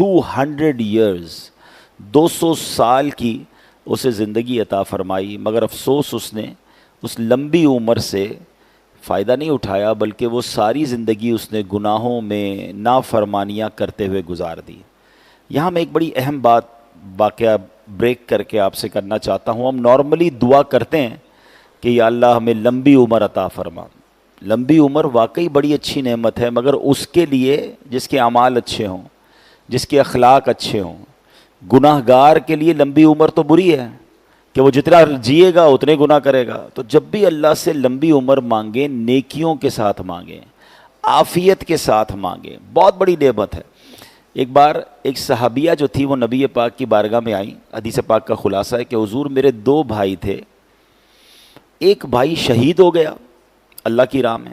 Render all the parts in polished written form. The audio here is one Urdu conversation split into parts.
200 years, 200 سال کی اسے زندگی عطا فرمائی، مگر افسوس اس نے اس لمبی عمر سے فائدہ نہیں اٹھایا، بلکہ وہ ساری زندگی اس نے گناہوں میں نافرمانیاں کرتے ہوئے گزار دی۔ یہاں میں ایک بڑی اہم واقعہ بریک کر کے آپ سے کرنا چاہتا ہوں۔ ہم نارملی دعا کرتے ہیں کہ یا اللہ ہمیں لمبی عمر عطا فرما۔ لمبی عمر واقعی بڑی اچھی نعمت ہے، مگر اس کے لیے جس کے اعمال اچھے ہوں، جس کے اخلاق اچھے ہوں۔ گناہ گار کے لیے لمبی عمر تو بری ہے کہ وہ جتنا جیے گا اتنے گناہ کرے گا۔ تو جب بھی اللہ سے لمبی عمر مانگیں، نیکیوں کے ساتھ مانگیں، عافیت کے ساتھ مانگیں، بہت بڑی نعمت ہے۔ ایک بار ایک صحابیہ جو تھی وہ نبی پاک کی بارگاہ میں آئیں۔ حدیث پاک کا خلاصہ ہے کہ حضور میرے 2 بھائی تھے، ایک بھائی شہید ہو گیا اللہ کی راہ میں،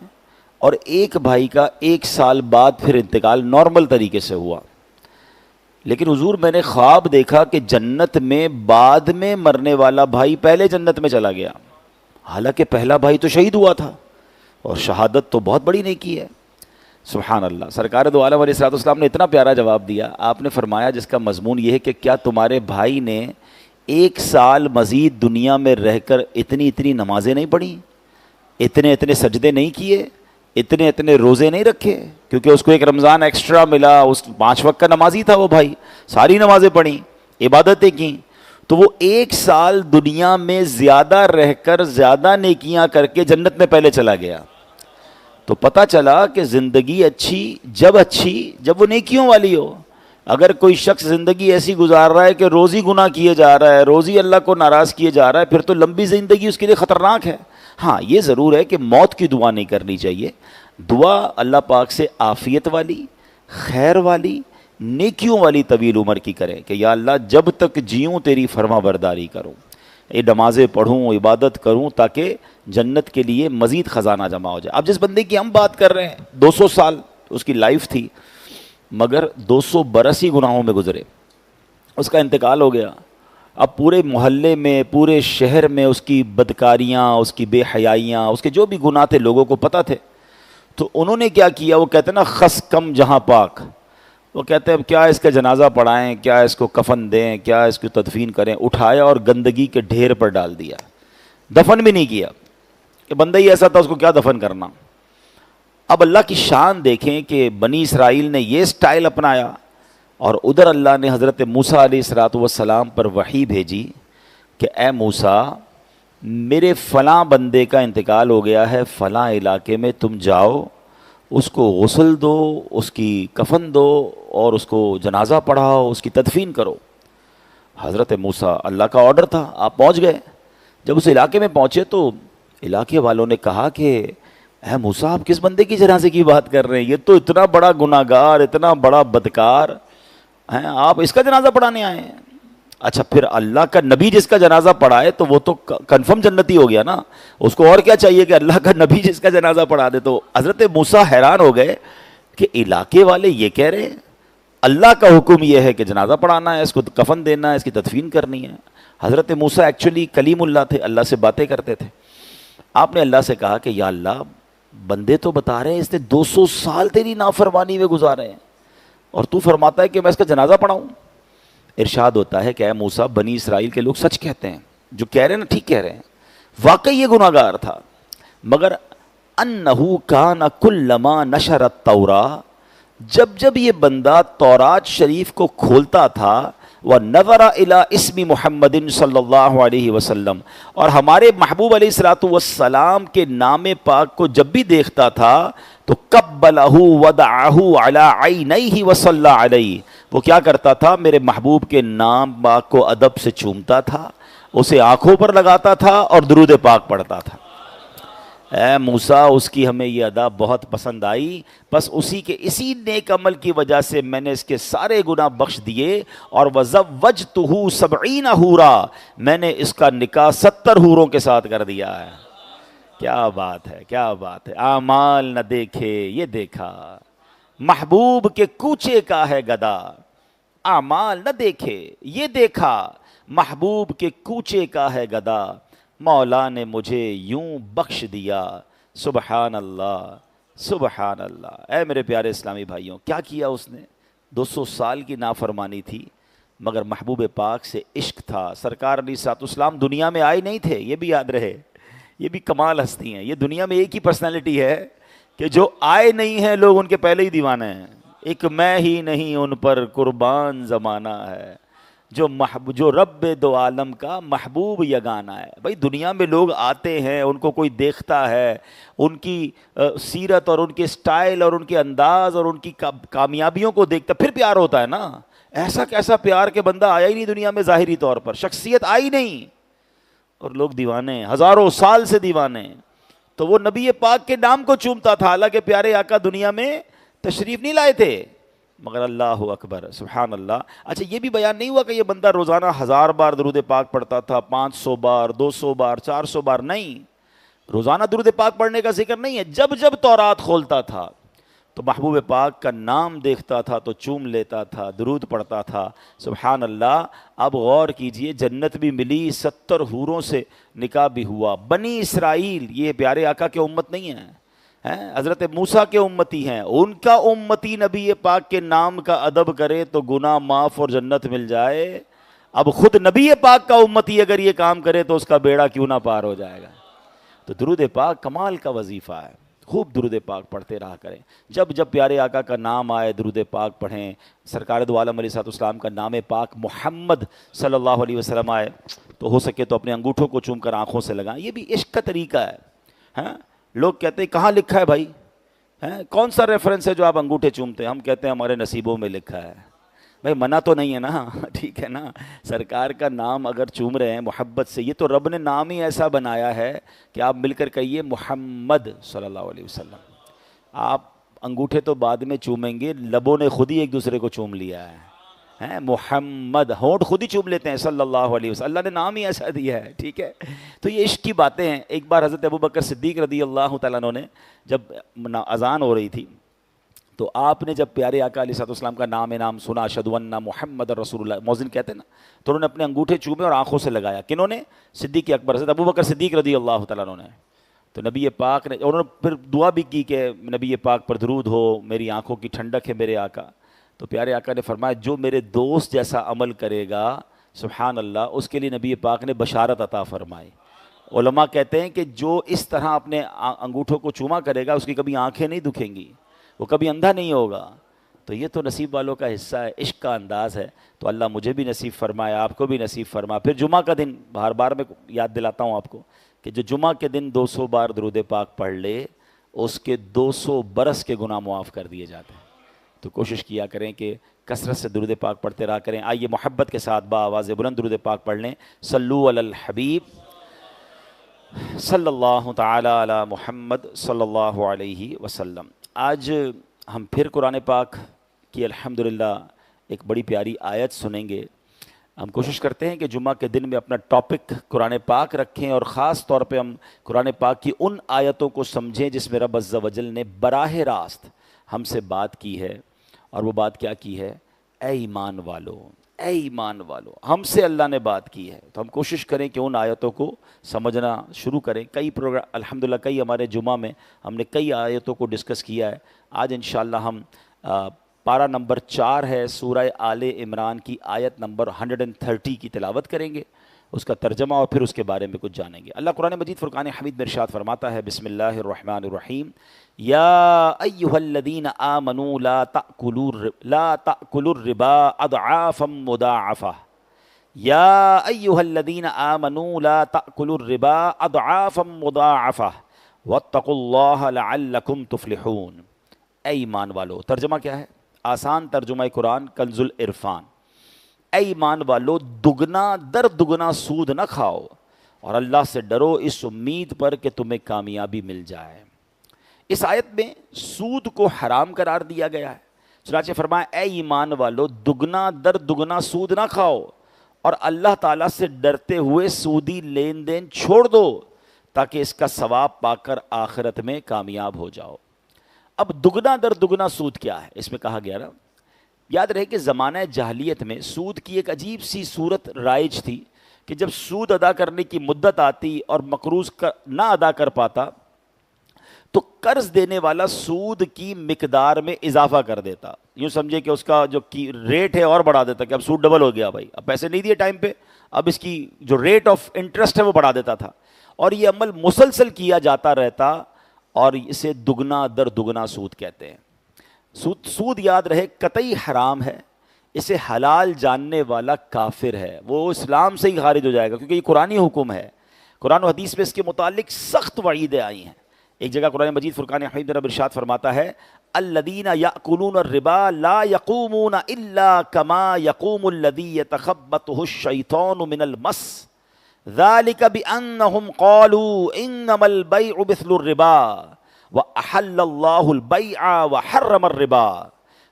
اور ایک بھائی کا 1 سال بعد پھر انتقال نارمل طریقے سے ہوا۔ لیکن حضور میں نے خواب دیکھا کہ جنت میں بعد میں مرنے والا بھائی پہلے جنت میں چلا گیا، حالانکہ پہلا بھائی تو شہید ہوا تھا، اور شہادت تو بہت بڑی نیکی ہے۔ سبحان اللہ۔ سرکار دو عالم علیہ الصلوۃ والسلام نے اتنا پیارا جواب دیا۔ آپ نے فرمایا جس کا مضمون یہ ہے کہ کیا تمہارے بھائی نے 1 سال مزید دنیا میں رہ کر اتنی نمازیں نہیں پڑھی، اتنے سجدے نہیں کیے، اتنے روزے نہیں رکھے؟ کیونکہ اس کو ایک رمضان ایکسٹرا ملا، اس 5 وقت کا نمازی تھا وہ بھائی، ساری نمازیں پڑھیں، عبادتیں کیں، تو وہ 1 سال دنیا میں زیادہ رہ کر زیادہ نیکیاں کر کے جنت میں پہلے چلا گیا۔ تو پتہ چلا کہ زندگی اچھی جب وہ نیکیوں والی ہو۔ اگر کوئی شخص زندگی ایسی گزار رہا ہے کہ روز ہی گناہ کیے جا رہا ہے، روز ہی اللہ کو ناراض کیے جا رہا ہے، پھر تو لمبی زندگی اس کے لیے خطرناک ہے۔ ہاں یہ ضرور ہے کہ موت کی دعا نہیں کرنی چاہیے، دعا اللہ پاک سے عافیت والی، خیر والی، نیکیوں والی طویل عمر کی کریں کہ یا اللہ جب تک جیوں تیری فرما برداری کروں، یہ نمازیں پڑھوں، عبادت کروں، تاکہ جنت کے لیے مزید خزانہ جمع ہو جائے۔ اب جس بندے کی ہم بات کر رہے ہیں 200 سال اس کی لائف تھی، مگر 200 برس ہی گناہوں میں گزرے، اس کا انتقال ہو گیا۔ اب پورے محلے میں، پورے شہر میں اس کی بدکاریاں، اس کی بے حیائیاں، اس کے جو بھی گناہ تھے لوگوں کو پتہ تھے۔ تو انہوں نے کیا کیا، وہ کہتے ہیں نا خس کم جہاں پاک، وہ کہتے ہیں کیا اس کا جنازہ پڑھائیں، کیا اس کو کفن دیں، کیا اس کو تدفین کریں، اٹھایا اور گندگی کے ڈھیر پر ڈال دیا، دفن بھی نہیں کیا، کہ بندہ ہی ایسا تھا اس کو کیا دفن کرنا۔ اب اللہ کی شان دیکھیں کہ بنی اسرائیل نے یہ سٹائل اپنایا، اور ادھر اللہ نے حضرت موسیٰ علیہ السلام پر وحی بھیجی کہ اے موسیٰ میرے فلاں بندے کا انتقال ہو گیا ہے فلاں علاقے میں، تم جاؤ اس کو غسل دو، اس کی کفن دو، اور اس کو جنازہ پڑھاؤ، اس کی تدفین کرو۔ حضرت موسیٰ، اللہ کا آرڈر تھا، آپ پہنچ گئے۔ جب اس علاقے میں پہنچے تو علاقے والوں نے کہا کہ اے موسیٰ آپ کس بندے کی جنازے کی بات کر رہے ہیں، یہ تو اتنا بڑا گناہ گار، اتنا بڑا بدکار ہیں، آپ اس کا جنازہ پڑھانے آئے ہیں؟ اچھا پھر اللہ کا نبی جس کا جنازہ پڑھائے تو وہ تو کنفرم جنتی ہو گیا نا، اس کو اور کیا چاہیے کہ اللہ کا نبی جس کا جنازہ پڑھا دے۔ تو حضرت موسیٰ حیران ہو گئے کہ علاقے والے یہ کہہ رہے ہیں، اللہ کا حکم یہ ہے کہ جنازہ پڑھانا ہے، اس کو کفن دینا ہے، اس کی تدفین کرنی ہے۔ حضرت موسیٰ ایکچولی کلیم اللہ تھے، اللہ سے باتیں کرتے تھے۔ آپ نے اللہ سے کہا کہ یا اللہ بندے تو بتا رہے ہیں اس نے 200 سال تیری نافرمانی میں گزارے ہیں، اور تو فرماتا ہے کہ میں اس کا جنازہ پڑھاؤں۔ ارشاد ہوتا ہے کہ اے موسیٰ بنی اسرائیل کے لوگ سچ کہتے ہیں، جو کہہ رہے ہیں نا ٹھیک کہہ رہے ہیں، واقعی یہ گناہ گار تھا، مگر انہو کان کلما نشر التوراۃ، جب یہ بندہ تورات شریف کو کھولتا تھا، وَنَظَرَ إِلَىٰ اسْمِ محمد صلی اللہ علیہ وسلم، اور ہمارے محبوب علیہ السلام کے نام پاک کو جب بھی دیکھتا تھا تو قبلہ وضعہ علی عینیہ وصلی علیہ، وہ کیا کرتا تھا، میرے محبوب کے نام پاک کو ادب سے چومتا تھا، اسے آنکھوں پر لگاتا تھا اور درود پاک پڑھتا تھا۔ اے موسیٰ اس کی ہمیں یہ ادا بہت پسند آئی، بس اسی نیک عمل کی وجہ سے میں نے اس کے سارے گناہ بخش دیے، اور وزوجتہ 70 حورا، میں نے اس کا نکاح 70 حوروں کے ساتھ کر دیا ہے۔ کیا بات ہے، کیا بات ہے، اعمال نہ دیکھے یہ دیکھا، محبوب کے کوچے کا ہے گدا، اعمال نہ دیکھے یہ دیکھا، محبوب کے کوچے کا ہے گدا، مولا نے مجھے یوں بخش دیا، سبحان اللہ سبحان اللہ۔ اے میرے پیارے اسلامی بھائیوں، کیا کیا اس نے؟ 200 سال کی نافرمانی تھی، مگر محبوب پاک سے عشق تھا۔ سرکار علیہ الصلوۃ والسلام دنیا میں آئے نہیں تھے، یہ بھی یاد رہے، یہ بھی کمال ہستی ہیں۔ یہ دنیا میں ایک ہی پرسنالٹی ہے کہ جو آئے نہیں ہیں لوگ ان کے پہلے ہی دیوانے ہیں۔ ایک میں ہی نہیں ان پر قربان زمانہ ہے، جو رب دو عالم کا محبوب یگانہ ہے۔ بھائی دنیا میں لوگ آتے ہیں، ان کو کوئی دیکھتا ہے، ان کی سیرت اور ان کے سٹائل اور ان کے انداز اور ان کی کامیابیوں کو دیکھتا، پھر پیار ہوتا ہے نا۔ ایسا کیسا پیار کہ بندہ آیا ہی نہیں دنیا میں ظاہری طور پر، شخصیت آئی نہیں اور لوگ دیوانے، ہزاروں سال سے دیوانے۔ تو وہ نبی پاک کے نام کو چومتا تھا، حالانکہ پیارے آقا دنیا میں تشریف نہیں لائے تھے، مگر اللہ اکبر سبحان اللہ۔ اچھا یہ بھی بیان نہیں ہوا کہ یہ بندہ روزانہ 1000 بار درود پاک پڑھتا تھا، 500 بار، 200 بار، 400 بار، نہیں، روزانہ درود پاک پڑھنے کا ذکر نہیں ہے۔ جب جب تورات کھولتا تھا تو محبوب پاک کا نام دیکھتا تھا تو چوم لیتا تھا، درود پڑھتا تھا، سبحان اللہ۔ اب غور کیجئے، جنت بھی ملی، 70 حوروں سے نکاح بھی ہوا۔ بنی اسرائیل یہ پیارے آقا کے امت نہیں ہیں، حضرت موسیٰ کے امتی ہیں، ان کا امتی نبی پاک کے نام کا ادب کرے تو گناہ معاف اور جنت مل جائے۔ اب خود نبی پاک کا امتی اگر یہ کام کرے تو اس کا بیڑا کیوں نہ پار ہو جائے گا۔ تو درود پاک کمال کا وظیفہ ہے، خوب درود پاک پڑھتے رہا کریں۔ جب جب پیارے آقا کا نام آئے درود پاک پڑھیں۔ سرکار دو عالم علیہ السلام کا نام پاک محمد صلی اللہ علیہ وسلم آئے تو ہو سکے تو اپنے انگوٹھوں کو چوم کر آنکھوں سے لگائیں، یہ بھی عشق کا طریقہ ہے۔ لوگ کہتے ہیں کہاں لکھا ہے بھائی، کون سا ریفرنس ہے جو آپ انگوٹھے چومتے ہیں؟ ہم کہتے ہیں ہمارے نصیبوں میں لکھا ہے۔ بھائی منع تو نہیں ہے نا، ٹھیک ہے نا، سرکار کا نام اگر چوم رہے ہیں محبت سے، یہ تو رب نے نام ہی ایسا بنایا ہے کہ آپ مل کر کہیے محمد صلی اللہ علیہ وسلم۔ آپ انگوٹھے تو بعد میں چومیں گے، لبوں نے خود ہی ایک دوسرے کو چوم لیا ہے، محمد، ہونٹ خود ہی چوم لیتے ہیں صلی اللہ علیہ وسلم، اللہ نے نام ہی ایسا دیا ہے، ٹھیک ہے۔ تو یہ عشق کی باتیں ہیں۔ ایک بار حضرت ابوبکر صدیق رضی اللہ تعالیٰ عنہ نے جب اذان ہو رہی تھی تو آپ نے جب پیارے آقا علیہ السلام کا نام سنا، اشہد ان محمد رسول اللہ، مؤذن کہتے ہیں نا، تو انہوں نے اپنے انگوٹھے چومے اور آنکھوں سے لگایا۔ کنہوں نے؟ صدیق اکبر حضرت ابوبکر صدیق رضی اللہ تعالیٰ عنہ نے۔ تو نبی پاک نے، انہوں نے پھر دعا بھی کی کہ نبی پاک پر درود ہو، میری آنکھوں کی ٹھنڈک ہے میرے آقا۔ تو پیارے آقا نے فرمایا جو میرے دوست جیسا عمل کرے گا سبحان اللہ، اس کے لیے نبی پاک نے بشارت عطا فرمائی۔ علماء کہتے ہیں کہ جو اس طرح اپنے انگوٹھوں کو چوما کرے گا اس کی کبھی آنکھیں نہیں دکھیں گی، وہ کبھی اندھا نہیں ہوگا۔ تو یہ تو نصیب والوں کا حصہ ہے، عشق کا انداز ہے۔ تو اللہ مجھے بھی نصیب فرمائے، آپ کو بھی نصیب فرمائے۔ پھر جمعہ کا دن، بار بار میں یاد دلاتا ہوں آپ کو کہ جو جمعہ کے دن 200 بار درود پاک پڑھ لے اس کے 200 برس کے گناہ معاف کر دیے جاتے ہیں۔ تو کوشش کیا کریں کہ کثرت سے درود پاک پڑھتے رہا کریں۔ آئیے محبت کے ساتھ با آواز بلند درود پاک پڑھ لیں۔ صلو علی الحبیب صلی اللہ تعالی علی محمد صلی اللہ علیہ وسلم۔ آج ہم پھر قرآن پاک کی الحمدللہ ایک بڑی پیاری آیت سنیں گے۔ ہم کوشش کرتے ہیں کہ جمعہ کے دن میں اپنا ٹاپک قرآن پاک رکھیں اور خاص طور پہ ہم قرآن پاک کی ان آیتوں کو سمجھیں جس میں رب عز و جل نے براہ راست ہم سے بات کی ہے۔ اور وہ بات کیا کی ہے؟ اے ایمان والو، اے ایمان والو، ہم سے اللہ نے بات کی ہے۔ تو ہم کوشش کریں کہ ان آیتوں کو سمجھنا شروع کریں۔ کئی پروگرام الحمدللہ، کئی ہمارے جمعہ میں ہم نے کئی آیتوں کو ڈسکس کیا ہے۔ آج انشاءاللہ ہم پارہ نمبر 4 ہے سورہ آل عمران کی آیت نمبر 130 کی تلاوت کریں گے، اس کا ترجمہ اور پھر اس کے بارے میں کچھ جانیں گے۔ اللہ قرآن مجید فرقان حمید میں ارشاد فرماتا ہے، بسم اللہ الرحمن الرحیم، یا ایھا الذین آمنوا لا تأکلوا الربا اضعافا مضاعفہ، یا ایھا الذین آمنوا لا تأکلوا الربا اضعافا مضاعفہ واتقوا اللہ لعلکم تفلحون۔ اے ایمان والو، ترجمہ کیا ہے؟ آسان ترجمہ قرآن کنز العرفان، اے ایمان والو دگنا در دگنا سود نہ کھاؤ اور اللہ سے ڈرو اس امید پر کہ تمہیں کامیابی مل جائے۔ اس آیت میں سود کو حرام قرار دیا گیا ہے۔ چنانچہ فرمایا اے ایمان والو دگنا در دگنا سود نہ کھاؤ اور اللہ تعالیٰ سے ڈرتے ہوئے سودی لین دین چھوڑ دو تاکہ اس کا ثواب پا کر آخرت میں کامیاب ہو جاؤ۔ اب دگنا در دگنا سود کیا ہے؟ اس میں کہا گیا نا، یاد رہے کہ زمانہ جاہلیت میں سود کی ایک عجیب سی صورت رائج تھی کہ جب سود ادا کرنے کی مدت آتی اور مقروض نہ ادا کر پاتا تو قرض دینے والا سود کی مقدار میں اضافہ کر دیتا، یوں سمجھے کہ اس کا جو ریٹ ہے اور بڑھا دیتا کہ اب سود ڈبل ہو گیا بھائی، اب پیسے نہیں دیے ٹائم پہ، اب اس کی جو ریٹ آف انٹرسٹ ہے وہ بڑھا دیتا تھا، اور یہ عمل مسلسل کیا جاتا رہتا، اور اسے دگنا در دگنا سود کہتے ہیں۔ سود یاد رہے قطعی حرام ہے، اسے حلال جاننے والا کافر ہے، وہ اسلام سے ہی خارج ہو جائے گا، کیونکہ یہ قرآنی حکم ہے۔ قرآن و حدیث میں اس کے متعلق سخت وعیدیں آئی ہیں۔ ایک جگہ قرآن مجید فرقان حمید میں رب ارشاد فرماتا ہے الذین یأکلون الربا لا یقومون الا کما یقوم الذی یتخبطہ الشیطان من المس ذلک بانہم قالوا انما البیع مثل الربا واحل اللہ البیع وحرم الربا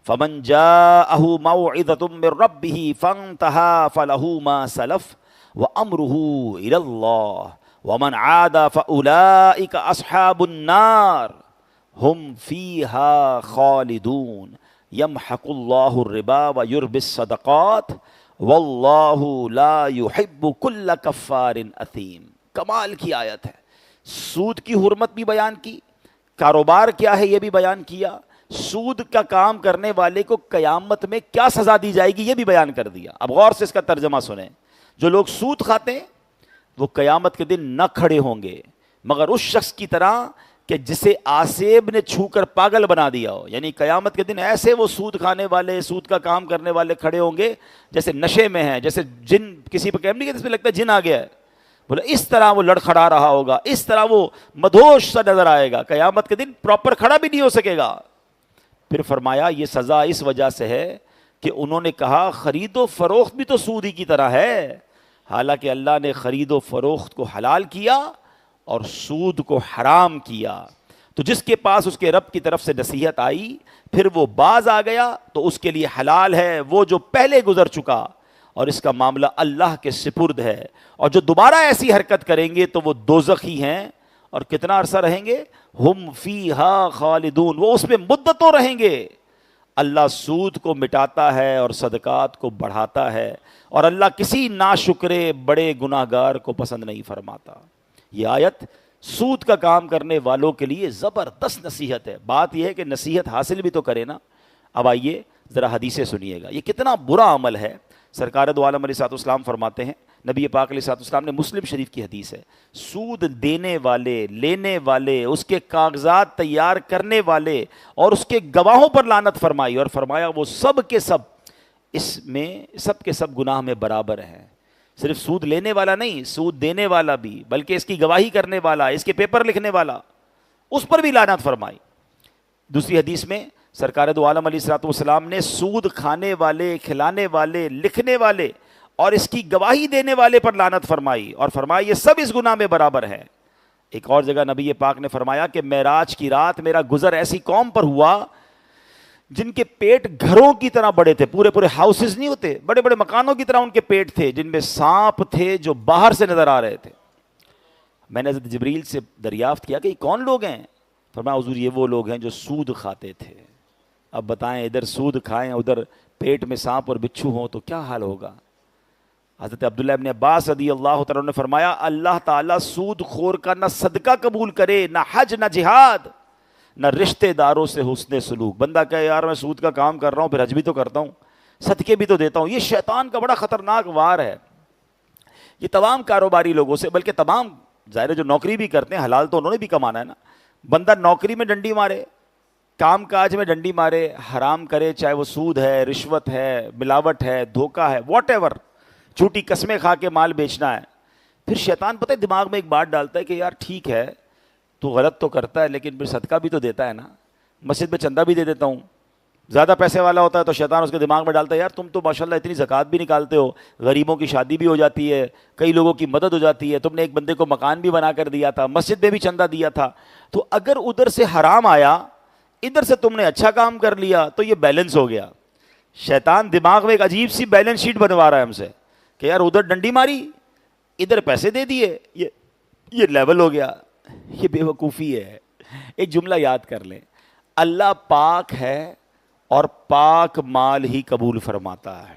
فمن جاءہ موعظۃ من ربہ فانتہى فلہ ما سلف وامرہ الی اللہ ومن عاد فأولئک اصحاب النار ہم فیہا خالدون یمحق اللہ الربا ویربی الصدقات واللہ لا یحب کل کفار اثیم۔ کمال کی آیت ہے، سود کی حرمت بھی بیان کی، کاروبار کیا ہے یہ بھی بیان کیا، سود کا کام کرنے والے کو قیامت میں کیا سزا دی جائے گی یہ بھی بیان کر دیا۔ اب غور سے اس کا ترجمہ سنیں، جو لوگ سود کھاتے ہیں وہ قیامت کے دن نہ کھڑے ہوں گے مگر اس شخص کی طرح کہ جسے آسیب نے چھو کر پاگل بنا دیا ہو، یعنی قیامت کے دن ایسے وہ سود کھانے والے، سود کا کام کرنے والے کھڑے ہوں گے جیسے نشے میں ہیں، جیسے جن کسی پہ کیمرے جس پہ لگتا ہے جن آ گیا ہے، بولے اس طرح وہ لڑکھڑا رہا ہوگا، اس طرح وہ مدہوش سا نظر آئے گا، قیامت کے دن پراپر کھڑا بھی نہیں ہو سکے گا۔ پھر فرمایا یہ سزا اس وجہ سے ہے کہ انہوں نے کہا خرید و فروخت بھی تو سود ہی کی طرح ہے، حالانکہ اللہ نے خرید و فروخت کو حلال کیا اور سود کو حرام کیا۔ تو جس کے پاس اس کے رب کی طرف سے نصیحت آئی پھر وہ باز آ گیا تو اس کے لیے حلال ہے وہ جو پہلے گزر چکا، اور اس کا معاملہ اللہ کے سپرد ہے، اور جو دوبارہ ایسی حرکت کریں گے تو وہ دوزخی ہیں، اور کتنا عرصہ رہیں گے؟ ہم فیہا خالدون، وہ اس میں مدتوں رہیں گے۔ اللہ سود کو مٹاتا ہے اور صدقات کو بڑھاتا ہے، اور اللہ کسی ناشکرے بڑے گناہگار کو پسند نہیں فرماتا۔ یہ آیت سود کا کام کرنے والوں کے لیے زبردست نصیحت ہے۔ بات یہ ہے کہ نصیحت حاصل بھی تو کرے نا۔ اب آئیے ذرا حدیثیں سنیے گا، یہ کتنا برا عمل ہے۔ سرکار دو عالم علیہ الصلوۃ والسلام فرماتے ہیں، نبی پاک علیہ الصلوۃ والسلام نے، مسلم شریف کی حدیث ہے، سود دینے والے، لینے والے، اس کے کاغذات تیار کرنے والے اور اس کے گواہوں پر لعنت فرمائی، اور فرمایا وہ سب کے سب اس میں سب کے سب گناہ میں برابر ہیں۔ صرف سود لینے والا نہیں، سود دینے والا بھی، بلکہ اس کی گواہی کرنے والا، اس کے پیپر لکھنے والا، اس پر بھی لعنت فرمائی۔ دوسری حدیث میں سرکار دو عالم علیہ الصلوۃ والسلام نے سود کھانے والے، کھلانے والے، لکھنے والے اور اس کی گواہی دینے والے پر لعنت فرمائی، اور فرمایا یہ سب اس گناہ میں برابر ہیں۔ ایک اور جگہ نبی پاک نے فرمایا کہ معراج کی رات میرا گزر ایسی قوم پر ہوا جن کے پیٹ گھروں کی طرح بڑے تھے، پورے پورے ہاؤسز نہیں ہوتے، بڑے بڑے مکانوں کی طرح ان کے پیٹ تھے، جن میں سانپ تھے جو باہر سے نظر آ رہے تھے۔ میں نے حضرت جبریل سے دریافت کیا کہ یہ کون لوگ ہیں؟ فرمایا حضور یہ وہ لوگ ہیں جو سود کھاتے تھے۔ اب بتائیں ادھر سود کھائیں ادھر پیٹ میں سانپ اور بچھو ہوں تو کیا حال ہوگا؟ حضرت عبداللہ ابن عباس رضی اللہ تعالیٰ نے فرمایا اللہ تعالیٰ سود خور کا نہ صدقہ قبول کرے، نہ حج، نہ جہاد، نہ رشتہ داروں سے حسن سلوک۔ بندہ کہے یار میں سود کا کام کر رہا ہوں، پھر حج بھی تو کرتا ہوں، صدقے بھی تو دیتا ہوں۔ یہ شیطان کا بڑا خطرناک وار ہے۔ یہ تمام کاروباری لوگوں سے، بلکہ تمام ظاہر ہے جو نوکری بھی کرتے ہیں، حلال تو انہوں نے بھی کمانا ہے نا۔ بندہ نوکری میں ڈنڈی مارے، کام کاج میں ڈنڈی مارے، حرام کرے، چاہے وہ سود ہے، رشوت ہے، ملاوٹ ہے، دھوکہ ہے، واٹ ایور، جھوٹی قسمیں کھا کے مال بیچنا ہے، پھر شیطان پتہ ہے دماغ میں ایک بات ڈالتا ہے کہ یار ٹھیک ہے تو غلط تو کرتا ہے لیکن پھر صدقہ بھی تو دیتا ہے نا، مسجد میں چندہ بھی دے دیتا ہوں۔ زیادہ پیسے والا ہوتا ہے تو شیطان اس کے دماغ میں ڈالتا ہے یار تم تو ماشاءاللہ اتنی زکوٰۃ بھی نکالتے ہو، غریبوں کی شادی بھی ہو جاتی ہے، کئی لوگوں کی مدد ہو جاتی ہے، تم نے ایک بندے کو مکان بھی بنا کر دیا تھا، مسجد میں بھی چندہ دیا تھا، تو اگر ادھر سے حرام آیا ادھر سے تم نے اچھا کام کر لیا تو یہ بیلنس ہو گیا۔ شیطان دماغ میں ایک عجیب سی بیلنس شیٹ بنوا رہا ہے ہم سے کہ یار ادھر ڈنڈی ماری ادھر پیسے دے دیے، یہ لیول ہو گیا۔ یہ بے وقوفی ہے۔ ایک جملہ یاد کر لیں، اللہ پاک ہے اور پاک مال ہی قبول فرماتا ہے۔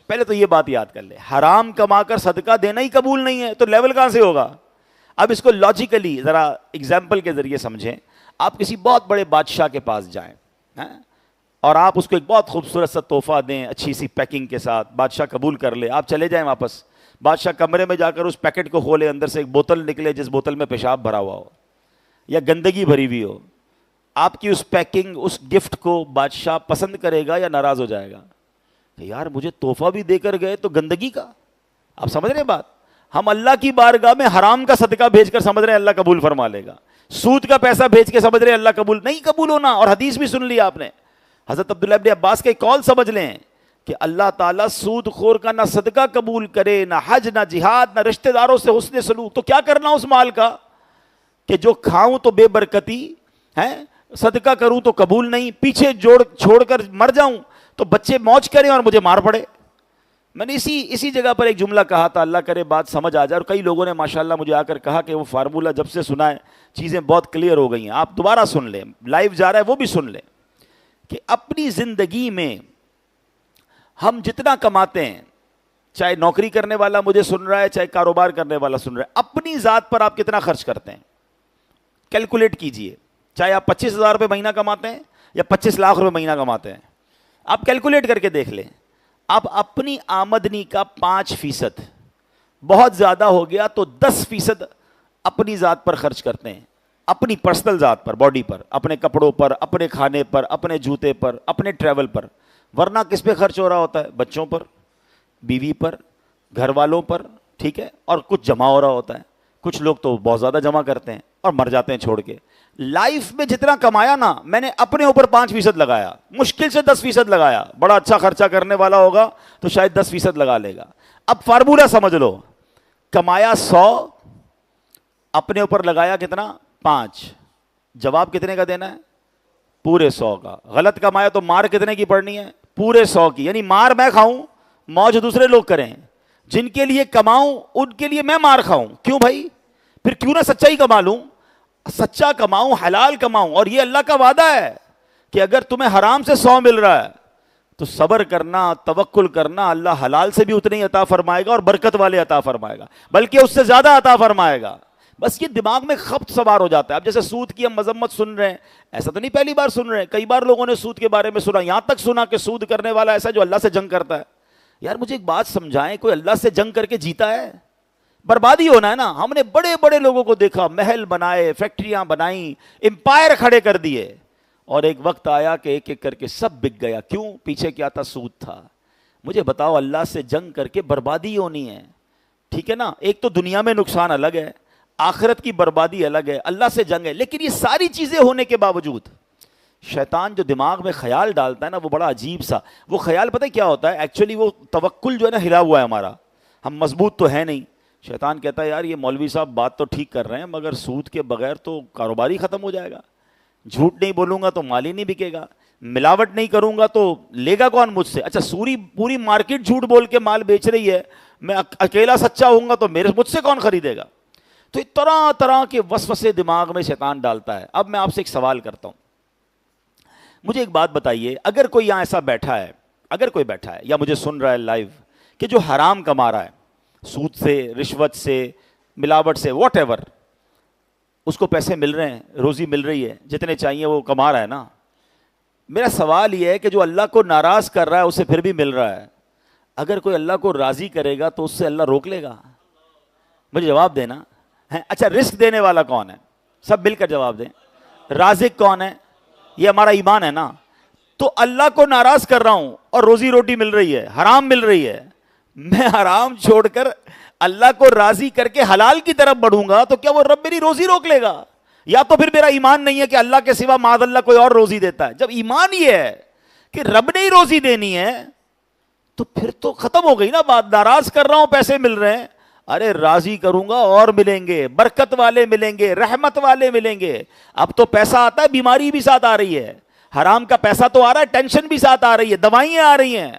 پہلے تو یہ بات یاد کر لیں، حرام کما کر صدقہ دینا ہی قبول نہیں ہے تو لیول کہاں سے ہوگا؟ اب اس کو لاجیکلی ذرا ایگزامپل کے ذریعے سمجھیں۔ آپ کسی بہت بڑے بادشاہ کے پاس جائیں اور آپ اس کو ایک بہت خوبصورت سا تحفہ دیں اچھی سی پیکنگ کے ساتھ, بادشاہ قبول کر لے, آپ چلے جائیں واپس, بادشاہ کمرے میں جا کر اس پیکٹ کو کھولے, اندر سے ایک بوتل نکلے جس بوتل میں پیشاب بھرا ہوا ہو یا گندگی بھری ہوئی ہو, آپ کی اس پیکنگ, اس گفٹ کو بادشاہ پسند کرے گا یا ناراض ہو جائے گا کہ یار مجھے تحفہ بھی دے کر گئے تو گندگی کا. آپ سمجھ رہے ہیں بات؟ ہم اللہ کی بارگاہ میں حرام کا صدقہ بھیج کر سمجھ رہے ہیں اللہ قبول فرما لے گا, سود کا پیسہ بھیج کے سمجھ رہے ہیں اللہ قبول نہیں قبول ہونا. اور حدیث بھی سن لی آپ نے, حضرت عبداللہ ابن عباس کے قول سمجھ لیں کہ اللہ تعالیٰ سود خور کا نہ صدقہ قبول کرے, نہ حج, نہ جہاد, نہ رشتہ داروں سے حسن سلوک, تو کیا کرنا اس مال کا کہ جو کھاؤں تو بے برکتی ہے, صدقہ کروں تو قبول نہیں, پیچھے چھوڑ کر مر جاؤں تو بچے موج کریں اور مجھے مار پڑے. میں نے اسی جگہ پر ایک جملہ کہا تھا, اللہ کرے بات سمجھ آ جائے, اور کئی لوگوں نے ماشاءاللہ مجھے آ کر کہا کہ وہ فارمولہ جب سے سنا ہے چیزیں بہت کلیئر ہو گئی ہیں. آپ دوبارہ سن لیں, لائیو جا رہا ہے وہ بھی سن لیں کہ اپنی زندگی میں ہم جتنا کماتے ہیں, چاہے نوکری کرنے والا مجھے سن رہا ہے, چاہے کاروبار کرنے والا سن رہا ہے, اپنی ذات پر آپ کتنا خرچ کرتے ہیں کیلکولیٹ کیجئے. چاہے آپ 25,000 روپے مہینہ کماتے ہیں یا 25 لاکھ روپے مہینہ کماتے ہیں, آپ کیلکولیٹ کر کے دیکھ لیں. آپ اپنی آمدنی کا 5% بہت زیادہ ہو گیا تو 10% اپنی ذات پر خرچ کرتے ہیں, اپنی پرسنل ذات پر, باڈی پر, اپنے کپڑوں پر, اپنے کھانے پر, اپنے جوتے پر, اپنے ٹریول پر. ورنہ کس پہ خرچ ہو رہا ہوتا ہے؟ بچوں پر, بیوی پر, گھر والوں پر, ٹھیک ہے, اور کچھ جمع ہو رہا ہوتا ہے. کچھ لوگ تو بہت زیادہ جمع کرتے ہیں اور مر جاتے ہیں چھوڑ کے. لائف میں جتنا کمایا نا, میں نے اپنے اوپر 5% لگایا, مشکل سے 10% لگایا. بڑا اچھا خرچہ کرنے والا ہوگا تو شاید 10% لگا لے گا. اب فارمولہ سمجھ لو, کمایا 100, اپنے اوپر لگایا کتنا؟ 5. جواب کتنے کا دینا ہے؟ پورے 100 کا. غلط کمایا تو مار کتنے کی پڑنی ہے؟ پورے 100 کی. یعنی مار میں کھاؤں, موج دوسرے لوگ کریں. جن کے لیے کماؤں ان کے لیے میں مار کھاؤں. کیوں بھائی؟ پھر کیوں نہ سچائی کما لوں, سچا کماؤں, حلال کماؤں. اور یہ اللہ کا وعدہ ہے کہ اگر تمہیں حرام سے 100 مل رہا ہے تو صبر کرنا, توکل کرنا, اللہ حلال سے بھی اتنے ہی عطا فرمائے گا اور برکت والے عطا فرمائے گا, بلکہ اس سے زیادہ عطا فرمائے گا. بس یہ دماغ میں خبط سوار ہو جاتا ہے. اب جیسے سود کی ہم مذمت سن رہے ہیں, ایسا تو نہیں پہلی بار سن رہے ہیں, کئی بار لوگوں نے سود کے بارے میں سنا, یہاں تک سنا کہ سود کرنے والا ایسا جو اللہ سے جنگ کرتا ہے. یار مجھے ایک بات سمجھائیں, کوئی اللہ سے جنگ کر کے جیتا ہے؟ بربادی ہونا ہے نا. ہم نے بڑے بڑے لوگوں کو دیکھا, محل بنائے, فیکٹریاں بنائیں, امپائر کھڑے کر دیے, اور ایک وقت آیا کہ ایک ایک کر کے سب بک گیا. کیوں؟ پیچھے کیا تھا؟ سود تھا. مجھے بتاؤ, اللہ سے جنگ کر کے بربادی ہونی ہے, ٹھیک ہے نا. ایک تو دنیا میں نقصان الگ ہے, آخرت کی بربادی الگ ہے, اللہ سے جنگ ہے. لیکن یہ ساری چیزیں ہونے کے باوجود شیطان جو دماغ میں خیال ڈالتا ہے نا, وہ بڑا عجیب سا. وہ خیال پتہ کیا ہوتا ہے؟ ایکچولی وہ توکل جو ہے نا ہلا ہوا ہے ہمارا, ہم مضبوط تو ہے نہیں. شیطان کہتا ہے یار یہ مولوی صاحب بات تو ٹھیک کر رہے ہیں, مگر سود کے بغیر تو کاروبار ہی ختم ہو جائے گا. جھوٹ نہیں بولوں گا تو مال ہی نہیں بکے گا, ملاوٹ نہیں کروں گا تو لے گا کون مجھ سے؟ اچھا پوری مارکیٹ جھوٹ بول کے مال بیچ رہی ہے, میں اکیلا سچا ہوں گا تو مجھ سے کون خریدے گا؟ تو طرح طرح کے وسوسے دماغ میں شیطان ڈالتا ہے. اب میں آپ سے ایک سوال کرتا ہوں, مجھے ایک بات بتائیے, اگر کوئی یہاں ایسا بیٹھا ہے, اگر کوئی بیٹھا ہے یا مجھے سن رہا ہے لائیو, کہ جو حرام کما رہا ہے, سود سے, رشوت سے, ملاوٹ سے, واٹ ایور, اس کو پیسے مل رہے ہیں, روزی مل رہی ہے, جتنے چاہیے وہ کما رہا ہے نا. میرا سوال یہ ہے کہ جو اللہ کو ناراض کر رہا ہے اسے پھر بھی مل رہا ہے, اگر کوئی اللہ کو راضی کرے گا تو اس سے اللہ روک لے گا؟ مجھے جواب دینا. اچھا رزق دینے والا کون ہے؟ سب مل کر جواب دیں. رازق کون ہے؟ یہ ہمارا ایمان ہے نا. تو اللہ کو ناراض کر رہا ہوں اور روزی روٹی مل رہی ہے, حرام مل رہی ہے, میں حرام چھوڑ کر اللہ کو راضی کر کے حلال کی طرف بڑھوں گا تو کیا وہ رب میری روزی روک لے گا؟ یا تو پھر میرا ایمان نہیں ہے کہ اللہ کے سوا معاذ اللہ کوئی اور روزی دیتا ہے. جب ایمان یہ ہے کہ رب نے ہی روزی دینی ہے تو پھر تو ختم ہو گئی نا بات. ناراض کر رہا ہوں, پیسے مل رہے ہیں, ارے راضی کروں گا اور ملیں گے, برکت والے ملیں گے, رحمت والے ملیں گے. اب تو پیسہ آتا ہے, بیماری بھی ساتھ آ رہی ہے. حرام کا پیسہ تو آ رہا ہے, ٹینشن بھی ساتھ آ رہی ہے, دوائیاں آ رہی ہیں.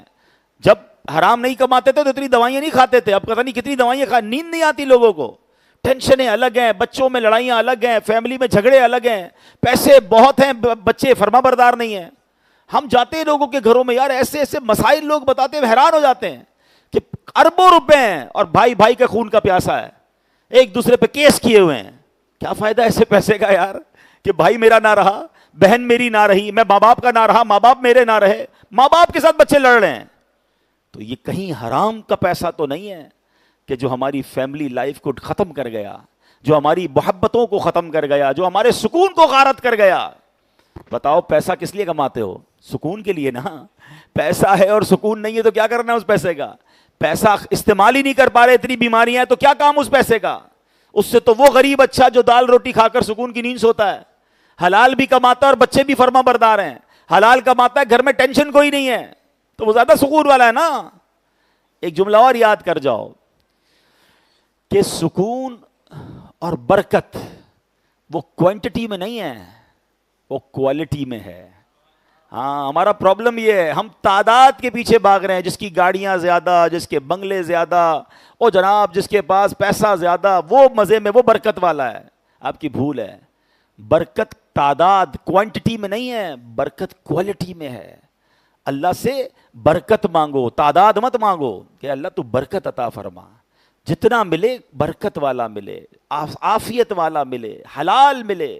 جب حرام نہیں کماتے تھے تو اتنی دوائیاں نہیں کھاتے تھے, اب پتہ نہیں کتنی دوائیاں نیند نہیں آتی لوگوں کو, ٹینشنیں الگ ہیں, بچوں میں لڑائیاں الگ ہیں, فیملی میں جھگڑے الگ ہیں, پیسے بہت ہیں, بچے فرما بردار نہیں ہیں. ہم جاتے ہیں لوگوں کے گھروں میں, یار ایسے ایسے مسائل لوگ بتاتے ہیں, حیران ہو جاتے ہیں کہ اربوں روپے ہیں اور بھائی بھائی کے خون کا پیاسا ہے, ایک دوسرے پہ کیس کیے ہوئے ہیں. کیا فائدہ ایسے پیسے کا یار, کہ بھائی میرا نہ رہا، بہن میری نہ رہی، میں ماں باپ کا نہ رہا، ماں باپ میرے نہ رہے، ماں باپ کے ساتھ بچے لڑ رہے ہیں، تو یہ کہیں حرام کا پیسہ تو نہیں ہے کہ جو ہماری فیملی لائف کو ختم کر گیا، جو ہماری محبتوں کو ختم کر گیا، جو ہمارے سکون کو غارت کر گیا؟ بتاؤ پیسہ کس لیے کماتے ہو؟ سکون کے لیے نا. پیسہ ہے اور سکون نہیں ہے تو کیا کرنا ہے اس پیسے کا؟ پیسہ استعمال ہی نہیں کر پا رہے، اتنی بیماریاں ہیں، تو کیا کام اس پیسے کا؟ اس سے تو وہ غریب اچھا جو دال روٹی کھا کر سکون کی نیند سوتا ہے، حلال بھی کماتا ہے اور بچے بھی فرما بردار ہیں، حلال کماتا ہے، گھر میں ٹینشن کوئی نہیں ہے، تو وہ زیادہ سکون والا ہے نا. ایک جملہ اور یاد کر جاؤ کہ سکون اور برکت وہ کوانٹٹی میں نہیں ہے، وہ کوالٹی میں ہے. ہاں ہمارا پرابلم یہ ہے، ہم تعداد کے پیچھے بھاگ رہے ہیں، جس کی گاڑیاں زیادہ، جس کے بنگلے زیادہ، او جناب جس کے پاس پیسہ زیادہ وہ مزے میں، وہ برکت والا ہے. آپ کی بھول ہے، برکت تعداد کوانٹٹی میں نہیں ہے، برکت کوالٹی میں ہے. اللہ سے برکت مانگو، تعداد مت مانگو کہ اللہ تو برکت عطا فرما، جتنا ملے برکت والا ملے، عافیت والا ملے، حلال ملے.